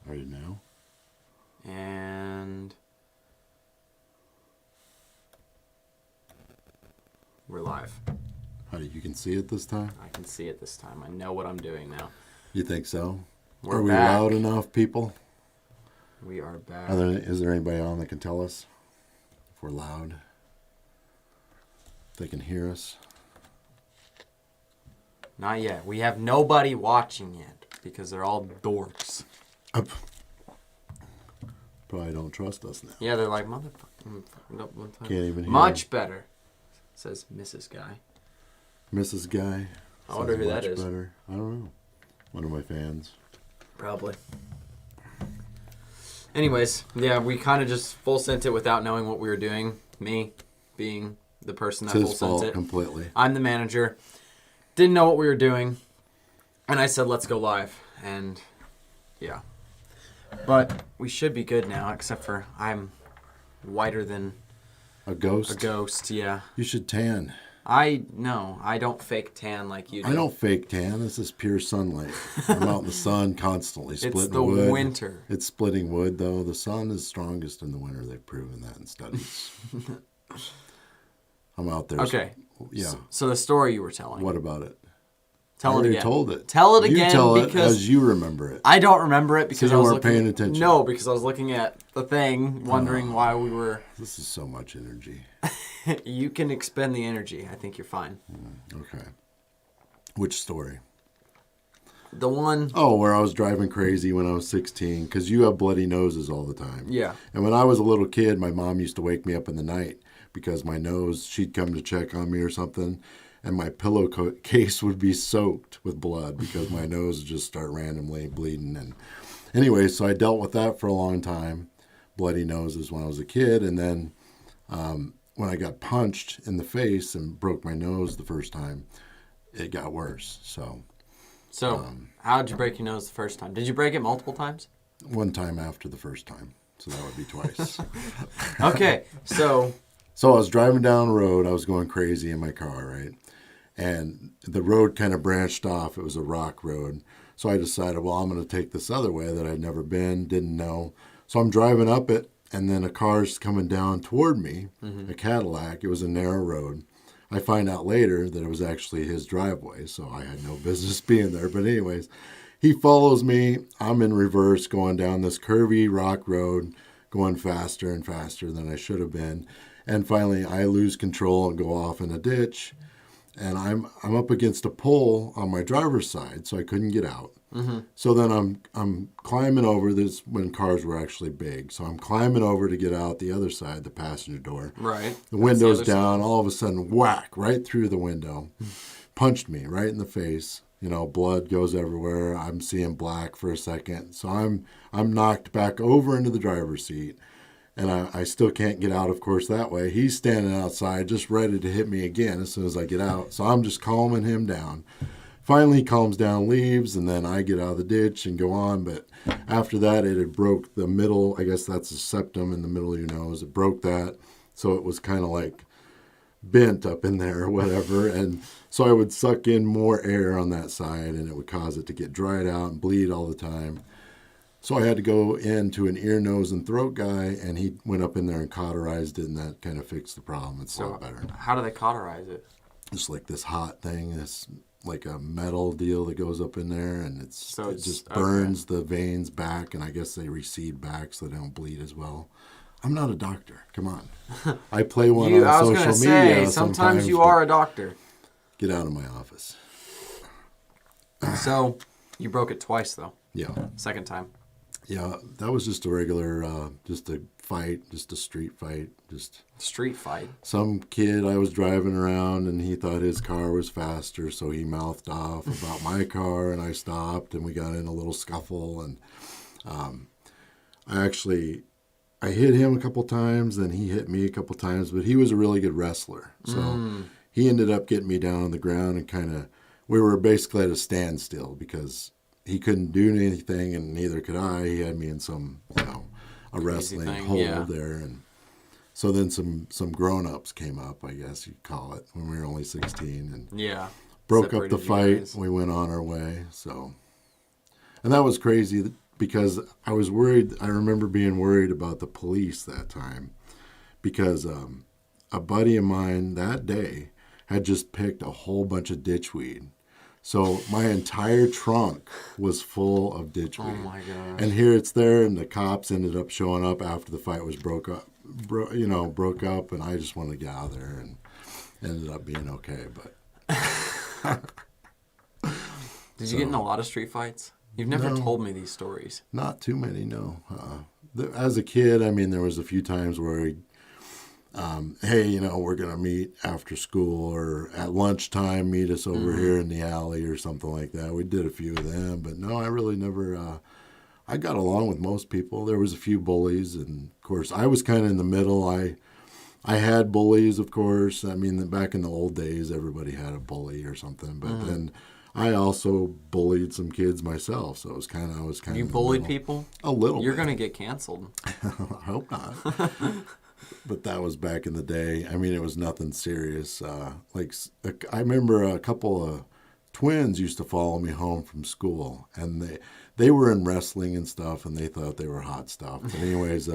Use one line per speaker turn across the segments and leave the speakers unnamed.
Are you now?
And we're live.
You can see it this time?
I can see it this time. I know what I'm doing now.
You think so?
We're
Are we
back.
loud enough, people?
We are back.
Is there anybody on that can tell us if we're loud? If they can hear us?
Not yet. We have nobody watching yet because they're all dorks.
Probably don't trust us now.
Yeah, they're like, motherfucking.
Can't even hear.
Much better, says Mrs. Guy.
Mrs. Guy.
I wonder who that is.
Better. I don't know. One of my fans.
Probably. Anyways, yeah, we kind of just full sent it without knowing what we were doing. Me being the person that full
It's his
sent
fault
it.
completely.
I'm the manager. Didn't know what we were doing. And I said, let's go live. And yeah. But we should be good now, except for I'm whiter than
A ghost?
a ghost, yeah.
You should tan.
I don't fake tan like you do.
I don't fake tan. This is pure sunlight. I'm out in the sun constantly splitting wood.
It's the winter.
It's splitting wood, though. The sun is strongest in the winter. They've proven that in studies. I'm out there.
Okay.
Yeah.
So the story you were telling.
What about it?
Tell
I
it
already
again.
told it.
Tell it again.
You tell it
because
as you remember it.
I don't remember it because
So
I
you
was
weren't
looking,
paying attention.
No, because I was looking at the thing, wondering why we were.
This is so much energy.
You can expend the energy. I think you're fine.
Okay. Which story?
The one.
Oh, where I was driving crazy when I was 16, because you have bloody noses all the time.
Yeah.
And when I was a little kid, my mom used to wake me up in the night because my nose, she'd come to check on me or something, and my pillowcase would be soaked with blood because my nose would just start randomly bleeding. And anyway, so I dealt with that for a long time, bloody noses when I was a kid. And then when I got punched in the face and broke my nose the first time, it got worse. So
How'd you break your nose the first time? Did you break it multiple times?
one time after the first time. So that would be twice.
Okay, so
So I was driving down the road. I was going crazy in my car, right? And the road kind of branched off. It was a rock road. So I decided, well, I'm going to take this other way that I'd never been, didn't know. So I'm driving up it, and then a car's coming down toward me, a Cadillac. It was a narrow road. I find out later that it was actually his driveway, so I had no business being there. But anyways, he follows me. I'm in reverse going down this curvy rock road, going faster and faster than I should have been. And finally, I lose control and go off in a ditch. And I'm up against a pole on my driver's side, so I couldn't get out. So then I'm climbing over this when cars were actually big. So I'm climbing over to get out the other side, the passenger door.
right.
The window's
That's the
down. All of a sudden, whack! Right through the window, punched me right in the face. You know, blood goes everywhere. I'm seeing black for a second. So I'm knocked back over into the driver's seat. And I still can't get out, of course, that way. He's standing outside just ready to hit me again as soon as I get out. So I'm just calming him down. Finally, he calms down, leaves, and then I get out of the ditch and go on. But after that, it had broke the middle. I guess that's the septum in the middle of your nose. It broke that. So it was kind of like bent up in there or whatever. And so I would suck in more air on that side, and it would cause it to get dried out and bleed all the time. So I had to go in to an ear, nose, and throat guy, and he went up in there and cauterized it, and that kind of fixed the problem. It's a lot better.
How do they cauterize it?
It's like this hot thing. It's like a metal deal that goes up in there, and it just burns the veins back, and I guess they recede back so they don't bleed as well. I'm not a doctor. Come on. I play one on
I was
social
gonna
media
say, sometimes you are a doctor.
Get out of my office.
So you broke it twice, though.
Yeah.
Second time.
Yeah, that was just a regular, just a fight, just a street fight, just
Street fight.
some kid I was driving around and he thought his car was faster, so he mouthed off about my car, and I stopped and we got in a little scuffle, and I hit him a couple times, then he hit me a couple times, but he was a really good wrestler, so he ended up getting me down on the ground and we were basically at a standstill because he couldn't do anything, and neither could I. He had me in some, a wrestling hold there. And so then some grown-ups came up, I guess you'd call it, when we were only 16. And broke up the fight. We went on our way. So, and that was crazy. because I was worried. I remember being worried about the police that time because a buddy of mine that day had just picked a whole bunch of ditchweed. So my entire trunk was full of ditchweed.
Oh my gosh.
And here it's there, and the cops ended up showing up after the fight was broke up, and I just wanted to get out of there, and ended up being okay. But
Did you get in a lot of street fights? You've never
No.
told me these stories.
not too many, no. As a kid, I mean, there was a few times where hey, we're going to meet after school or at lunchtime, meet us over here in the alley or something like that. We did a few of them, but no, I really never, I got along with most people. There was a few bullies, and of course, I was kind of in the middle. I had bullies, of course. I mean, back in the old days, everybody had a bully or something, but then I also bullied some kids myself, so I was kind of.
You bullied people?
A little.
You're
bit.
going to get canceled.
I hope not. But that was back in the day. I mean, it was nothing serious. I remember a couple of twins used to follow me home from school, and they were in wrestling and stuff, and they thought they were hot stuff. But anyways,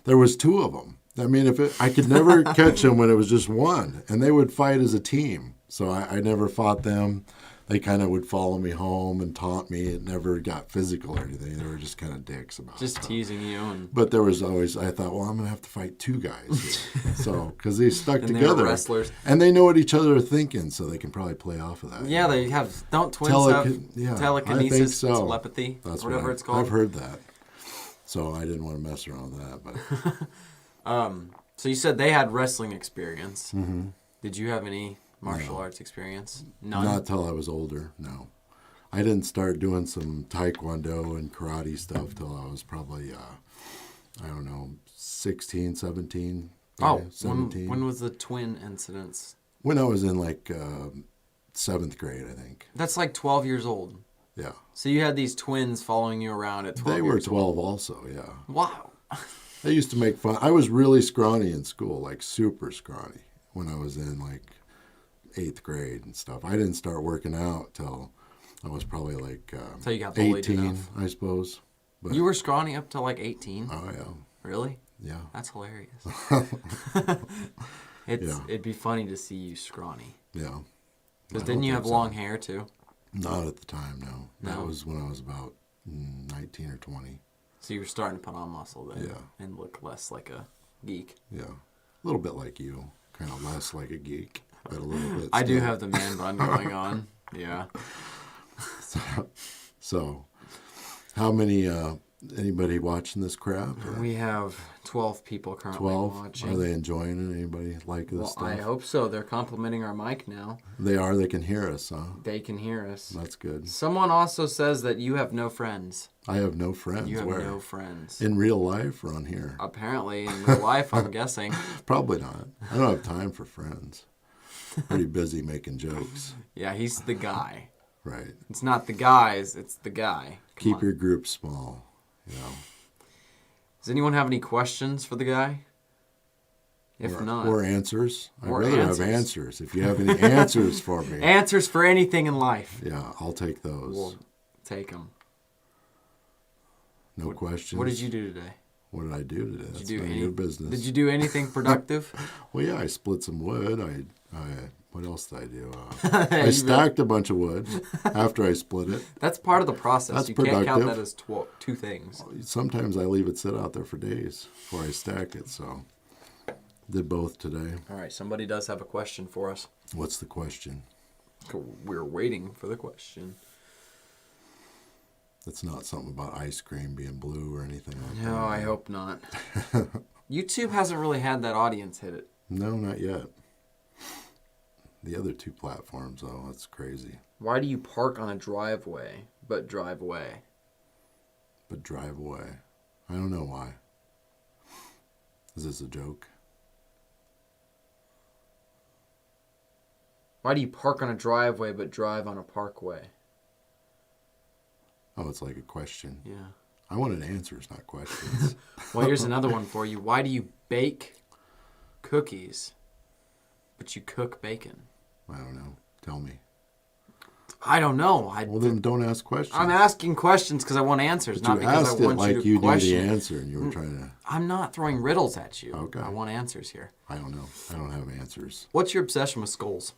there was two of them. I mean, I could never catch them when it was just one, and they would fight as a team. So I never fought them. They kind of would follow me home and taunt me. It never got physical or anything. They were just kind of dicks about it.
Just teasing you.
But there was always, I thought, well, I'm going to have to fight two guys here. So, because they stuck
And they
together.
were wrestlers.
And they know what each other are thinking, so they can probably play off of that.
Yeah, they have. Don't twins have telekinesis,
I think so.
telepathy,
That's
whatever
right.
it's called?
I've heard that. So I didn't want to mess around with that. But
So you said they had wrestling experience.
Mm-hmm.
Did you have any martial arts experience? None?
Not till I was older, no. I didn't start doing some taekwondo and karate stuff till I was probably, 16, 17.
Oh,
17.
when was the twin incidents?
When I was in 7th grade, I think.
That's like 12 years old.
Yeah.
So you had these twins following you around at 12
They were
years
12 also, yeah.
old. Wow.
They used to make fun. I was really scrawny in school, like super scrawny, when I was in 8th grade and stuff. I didn't start working out till I was probably
So you got bullied
18,
enough.
I suppose. But,
You were scrawny up to 18?
Oh, yeah.
Really?
Yeah.
That's hilarious. It'd be funny to see you scrawny.
Yeah.
Because
I
didn't
don't
you
think
have
so.
long hair too?
Not at the time, no. That
No?
was when I was about 19 or 20.
So you were starting to put on muscle then.
Yeah.
And look less like a geek.
Yeah. A little bit like you. Kind of less like a geek, but a little bit
I do
still.
have the man bun going on. Yeah.
So, how many, anybody watching this crap?
We have 12 people currently
12?
watching.
Are they enjoying it? Anybody like this
Well,
stuff?
I hope so. They're complimenting our mic now.
They are. They can hear us, huh?
They can hear us.
That's good.
Someone also says that you have no friends.
I have no friends.
You have
Where?
no friends.
In real life or on here?
Apparently, in real life, I'm guessing.
Probably not. I don't have time for friends. Pretty busy making jokes.
Yeah, he's the guy.
Right.
It's not the guys, it's the guy. Come
Keep
on.
your group small.
Does anyone have any questions for the guy? If not.
Or answers. I'd
Or
rather
answers.
have answers. If you have any answers for me.
Answers for anything in life.
Yeah, I'll take those.
We'll take them.
No questions.
What did you do today?
What did I do today? That's
Did you
none
do
of your business.
Did you do anything productive?
Well, yeah, I split some wood. I what else did I do?
You
I stacked a bunch of wood after I split it.
That's part of the process.
That's
you can't count
productive.
that as two things.
Sometimes I leave it sit out there for days before I stack it. So, did both today.
All right, somebody does have a question for us.
What's the question?
We're waiting for the question.
It's not something about ice cream being blue or anything like that.
No, I hope not. YouTube hasn't really had that audience hit it.
No, not yet. The other two platforms, though, that's crazy.
Why do you park on a driveway but drive away?
But drive away. I don't know why. Is this a joke?
Why do you park on a driveway but drive on a parkway?
Oh, it's like a question.
Yeah.
I wanted answers, not questions.
Well, here's another one for you. Why do you bake cookies but you cook bacon?
I don't know. Tell me.
I don't know.
Well, then don't ask questions.
I'm asking questions because I want answers,
But
not
you
because I
asked it
want
like
you to
you knew
question.
the answer and you were trying to...
I'm not throwing riddles at you.
Okay.
I want answers here.
I don't know. I don't have answers.
What's your obsession with skulls?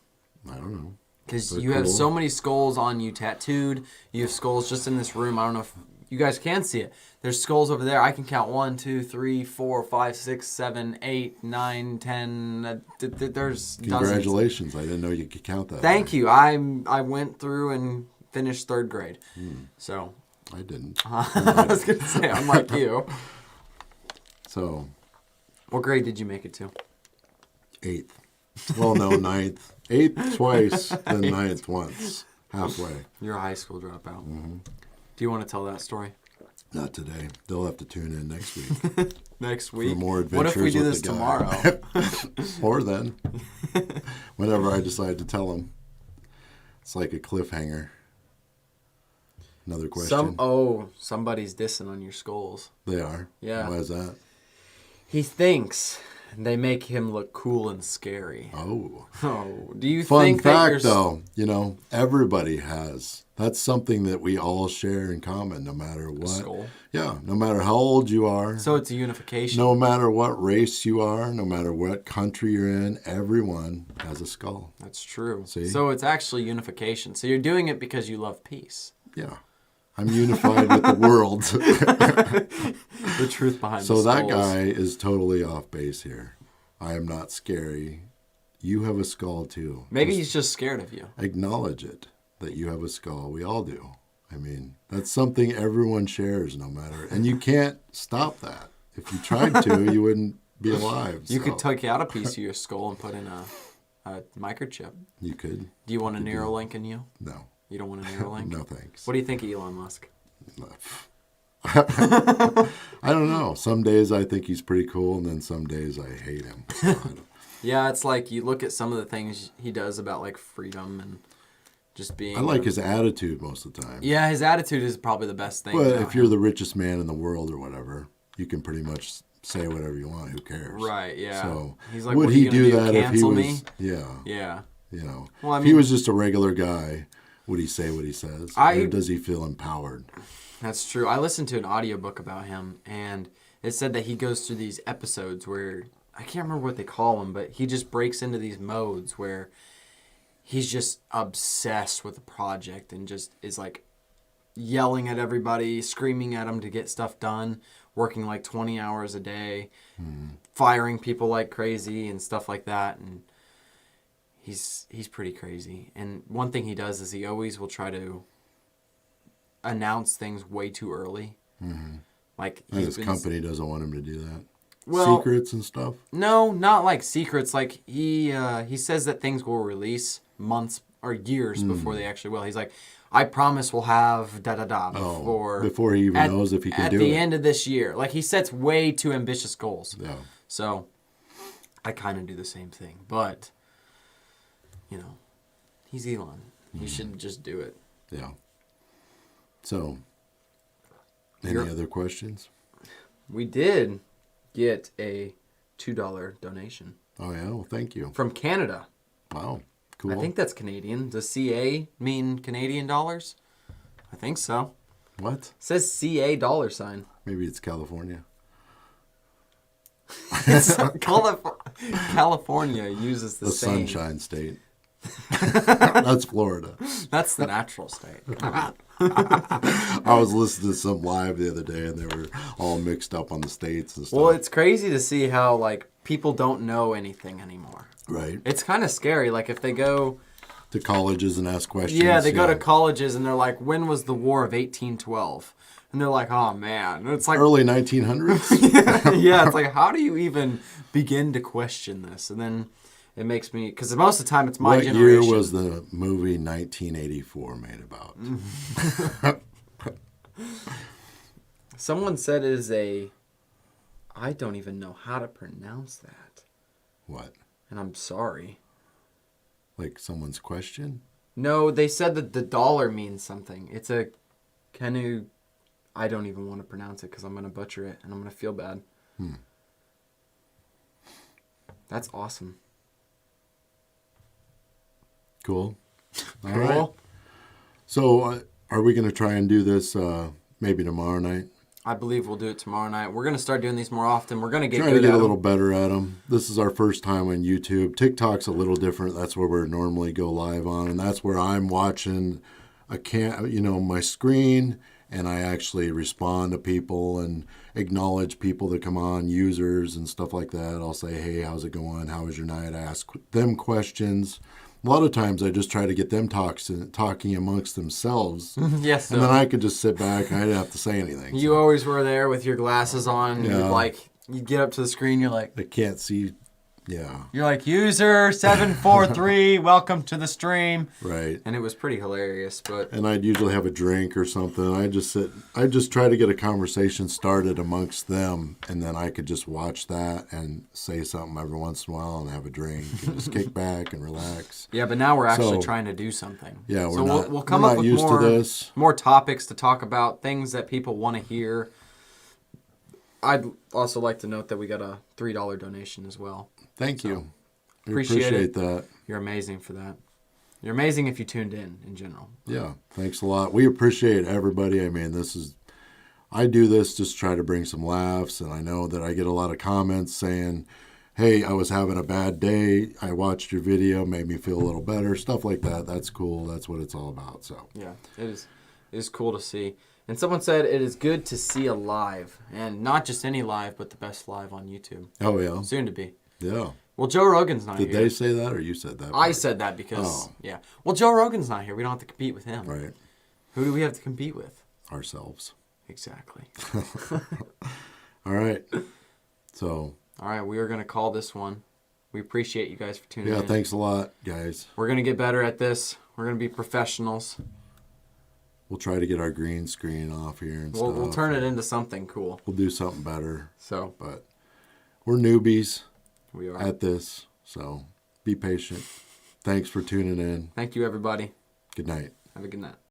I don't know.
Because you have so many skulls on you tattooed. You have skulls just in this room. I don't know if you guys can see it. There's skulls over there. I can count 1, 2, 3, 4, 5, 6, 7, 8, 9, 10. There's
Congratulations.
dozens.
I didn't know you could count that.
Thank you. I went through and finished 3rd grade. So
I didn't.
I was going to say, I'm like you.
So.
What grade did you make it to?
8th. Well, no, 9th. 8th twice, then 9th once. Halfway.
You're a high school dropout. Do you want to tell that story?
Not today. They'll have to tune in next week.
Next week?
For more adventures.
What if we do
with
this
the guy.
tomorrow?
Or then. Whenever I decide to tell them. It's like a cliffhanger. Another question.
Somebody's dissing on your skulls.
They are?
Yeah.
Why is that?
He thinks they make him look cool and scary.
Oh.
Oh, do you
Fun
think
fact,
that
though, everybody has. That's something that we all share in common, no matter what.
Skull?
Yeah, no matter how old you are.
So it's a unification.
No matter what race you are, no matter what country you're in, everyone has a skull.
That's true.
See?
So it's actually unification. So you're doing it because you love peace.
Yeah. I'm unified with the world.
The truth behind the
So
skulls.
that guy is totally off base here. I am not scary. You have a skull too.
Maybe he's just scared of you.
Acknowledge it, that you have a skull. We all do. I mean, that's something everyone shares no matter. And you can't stop that. If you tried to, you wouldn't be alive.
You could take out a piece of your skull and put in a microchip.
You could.
Do you want a Neuralink in you?
No.
You don't want a Neuralink?
No thanks.
What do you think of Elon Musk?
I don't know. Some days I think he's pretty cool, and then some days I hate him. So
Yeah, it's like you look at some of the things he does about like freedom and just being...
I like his attitude most of the time.
Yeah, his attitude is probably the best thing.
But
about
if you're
him.
the richest man in the world or whatever, you can pretty much say whatever you want. Who cares?
Right, yeah.
So
He's like,
would
what are you
he
gonna
do that if he
cancel
was...
me?
Yeah.
Yeah. Well, I
if
mean,
he was just a regular guy, would he say what he says? Or does he feel empowered?
That's true. I listened to an audiobook about him, and it said that he goes through these episodes where, I can't remember what they call them, but he just breaks into these modes where he's just obsessed with the project and just is like yelling at everybody, screaming at them to get stuff done, working like 20 hours a day, firing people like crazy and stuff like that. And he's pretty crazy. And one thing he does is he always will try to announce things way too early. Like
His company doesn't want him to do that.
Well,
secrets and stuff?
No, not like secrets. Like he says that things will release months or years before they actually will. He's like, I promise we'll have
before he even knows if he can do it.
At the end of this year. Like he sets way too ambitious goals.
Yeah.
So I kind of do the same thing. But, he's Elon. He should just do it.
Yeah. So, any other questions?
We did get a $2 donation.
Oh, yeah? Well, thank you.
From Canada.
Wow. Cool.
I think that's Canadian. Does CA mean Canadian dollars? I think so.
What?
It says CA $.
Maybe it's California.
California uses the same.
Sunshine State. That's Florida.
That's the natural state.
I was listening to some live the other day, and they were all mixed up on the states and stuff.
Well, it's crazy to see how people don't know anything anymore.
Right.
It's kind of scary. Like if they go
to colleges and ask questions.
Yeah, they go to colleges and they're like, "When was the War of 1812?" And they're like, "Oh man," and it's like
early 1900s.
Yeah, it's like, how do you even begin to question this? And then it makes me, because most of the time it's my generation.
What year was the movie 1984 made about?
Someone said it is I don't even know how to pronounce that.
What?
And I'm sorry.
Like someone's question?
No, they said that the dollar means something. It's a Kenu. I don't even want to pronounce it because I'm going to butcher it and I'm going to feel bad. That's awesome.
Cool. All
Cool.
right. So, are we going to try and do this maybe tomorrow night?
I believe we'll do it tomorrow night. We're going to start doing these more often. We're going to get
Trying
good
to get
at
a little
them.
better at them. This is our first time on YouTube. TikTok's a little different. That's where we normally go live on, and that's where I'm watching my screen, and I actually respond to people and acknowledge people that come on, users and stuff like that. I'll say, hey, how's it going? How was your night? I ask them questions. A lot of times I just try to get them talking amongst themselves.
Yes,
And then I could just sit back and I didn't have to say anything.
You always were there with your glasses on.
Yeah.
You get up to the screen, you're like,
I can't see. Yeah.
You're like, user 743, welcome to the stream.
Right.
And it was pretty hilarious, but
And I'd usually have a drink or something. I just try to get a conversation started amongst them, and then I could just watch that and say something every once in a while and have a drink and just kick back and relax.
yeah, but now we're actually
So-
trying to do something.
Yeah, we're
so
not,
we'll come
we're
up
not
with
used
more,
to this.
more topics to talk about, things that people want to hear. I'd also like to note that we got a $3 donation as well.
Thank you. We
appreciate it.
that.
You're amazing for that. You're amazing if you tuned in general.
Yeah, thanks a lot. We appreciate everybody. I mean, I do this just to try to bring some laughs, and I know that I get a lot of comments saying, hey, I was having a bad day. I watched your video, made me feel a little better, stuff like that. That's cool. That's what it's all about. So
Yeah, it is cool to see. And someone said it is good to see a live, and not just any live, but the best live on YouTube.
Oh, yeah.
Soon to be.
Yeah.
Well, Joe Rogan's not
Did
here.
they say that or you said that?
I
part?
said that because,
Oh.
yeah. Well, Joe Rogan's not here. We don't have to compete with him.
Right.
Who do we have to compete with?
Ourselves.
Exactly.
All right. So,
All right, we are going to call this one. We appreciate you guys for tuning
yeah,
in.
thanks a lot, guys.
We're going to get better at this. We're going to be professionals.
We'll try to get our green screen off here and stuff.
We'll turn it into something cool.
We'll do something better.
So,
But we're newbies
we are.
at this, so be patient. Thanks for tuning in.
Thank you, everybody.
Good night.
Have a good night.